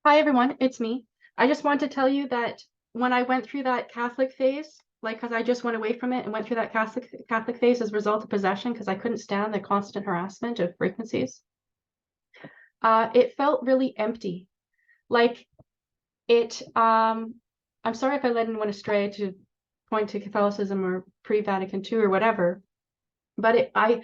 Hi everyone, it's me. I just wanted to tell you that when I went through that Catholic phase, like because I just went away from it and went through that Catholic phase as a result of possession because I couldn't stand the constant harassment of frequencies, it felt really empty. Like it, I'm sorry if I led anyone astray to point to Catholicism or pre-Vatican II or whatever, but I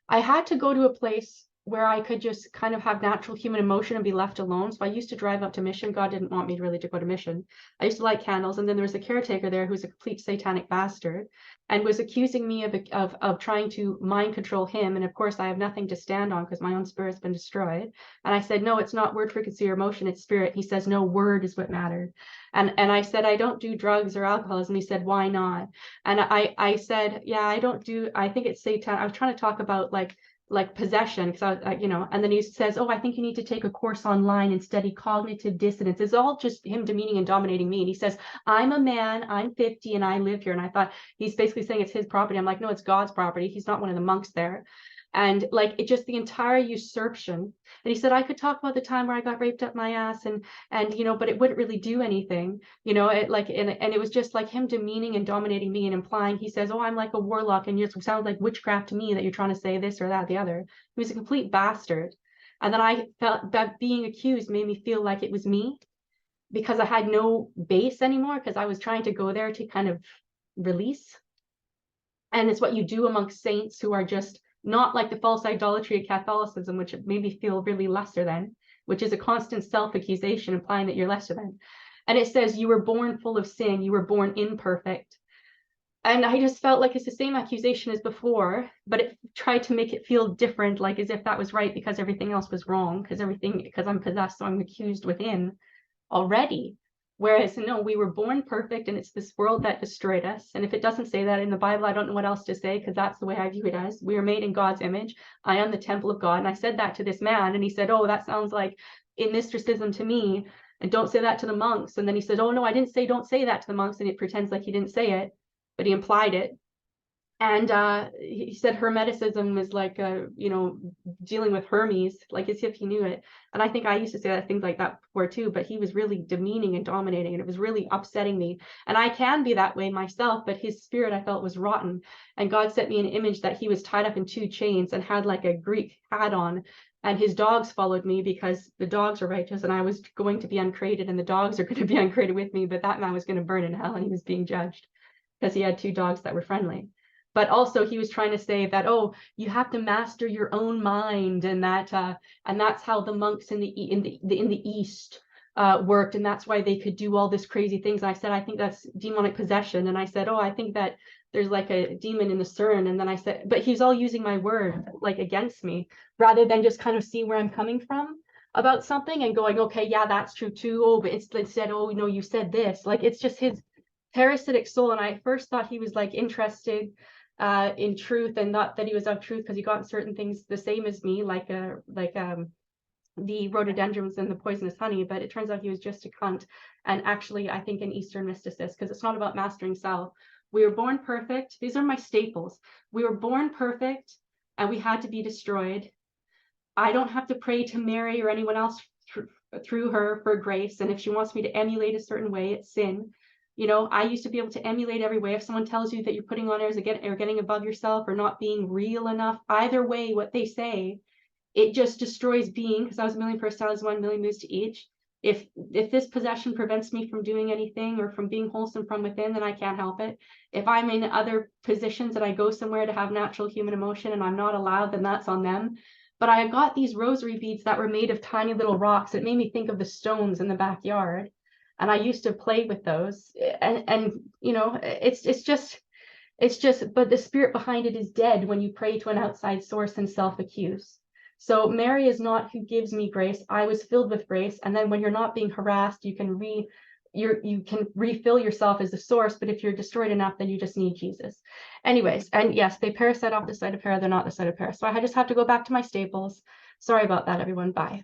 had to go to a place where I could just kind of have natural human emotion and be left alone. So I used to drive up to mission. God didn't want me really to go to mission. I used to light candles, and then there was a caretaker there who was a complete satanic bastard and was accusing me of trying to mind control him. And of course, I have nothing to stand on because my own spirit's been destroyed. And I said, no, it's not word, frequency, or emotion, it's spirit. He says, no, word is what mattered. And I said, I don't do drugs or alcoholism. He said, why not? And I said, yeah, I think it's Satan. I was trying to talk about like possession because and then he says, oh, I think you need to take a course online and study cognitive dissonance. It's all just him demeaning and dominating me. And he says, I'm a man, I'm 50 and I live here. And I thought he's basically saying it's his property. I'm like, no, it's God's property. He's not one of the monks there. And like it just the entire usurpation. And he said I could talk about the time where I got raped up my ass and but it wouldn't really do anything, it like and it was just like him demeaning and dominating me and implying. He says, oh, I'm like a warlock and it sounds like witchcraft to me that you're trying to say this or that, the other. He was a complete bastard. And then I felt that being accused made me feel like it was me because I had no base anymore because I was trying to go there to kind of release. And it's what you do amongst saints who are just not like the false idolatry of Catholicism, which made me feel really lesser than, which is a constant self-accusation implying that you're lesser than. And it says you were born full of sin, you were born imperfect. And I just felt like it's the same accusation as before, but it tried to make it feel different, like as if that was right because everything else was wrong, because I'm possessed, so I'm accused within already. Whereas, no, we were born perfect and it's this world that destroyed us. And if it doesn't say that in the Bible, I don't know what else to say because that's the way I view it as. We are made in God's image. I am the temple of God. And I said that to this man and he said, oh, that sounds like in mysticism to me. And don't say that to the monks. And then he said, oh, no, I didn't say don't say that to the monks. And it pretends like he didn't say it, but he implied it. And he said Hermeticism is like, dealing with Hermes, like as if he knew it. And I think I used to say things like that before too, but he was really demeaning and dominating, and it was really upsetting me. And I can be that way myself, but his spirit I felt was rotten. And God sent me an image that he was tied up in 2 chains and had like a Greek hat on. And his dogs followed me because the dogs are righteous and I was going to be uncreated and the dogs are going to be uncreated with me, but that man was going to burn in hell and he was being judged because he had 2 dogs that were friendly. But also he was trying to say that, oh, you have to master your own mind, and that's how the monks in the East worked, and that's why they could do all this crazy things. And I said, I think that's demonic possession. And I said, oh, I think that there's like a demon in the CERN. And then I said, but he's all using my word like against me, rather than just kind of see where I'm coming from about something and going, okay, yeah, that's true too. Oh, but it's said, oh, no, you said this. Like it's just his parasitic soul. And I first thought he was like interested in truth and not that he was of truth because he got certain things the same as me, like the rhododendrons and the poisonous honey, but it turns out he was just a cunt. And actually, I think an Eastern mysticist, because it's not about mastering self. We were born perfect. These are my staples. We were born perfect and we had to be destroyed. I don't have to pray to Mary or anyone else through her for grace. And if she wants me to emulate a certain way, it's sin. I used to be able to emulate every way. If someone tells you that you're putting on airs or getting above yourself or not being real enough, either way, what they say, it just destroys being, because I was a million personalities, 1 million moves to each. If this possession prevents me from doing anything or from being wholesome from within, then I can't help it. If I'm in other positions that I go somewhere to have natural human emotion and I'm not allowed, then that's on them. But I got these rosary beads that were made of tiny little rocks. It made me think of the stones in the backyard. And I used to play with those, and it's just, but the spirit behind it is dead when you pray to an outside source and self-accuse. So Mary is not who gives me grace. I was filled with grace, and then when you're not being harassed, you can refill yourself as the source. But if you're destroyed enough, then you just need Jesus. Anyways, and yes, they parasite off the side of parah. They're not the side of parah. So I just have to go back to my staples. Sorry about that, everyone. Bye.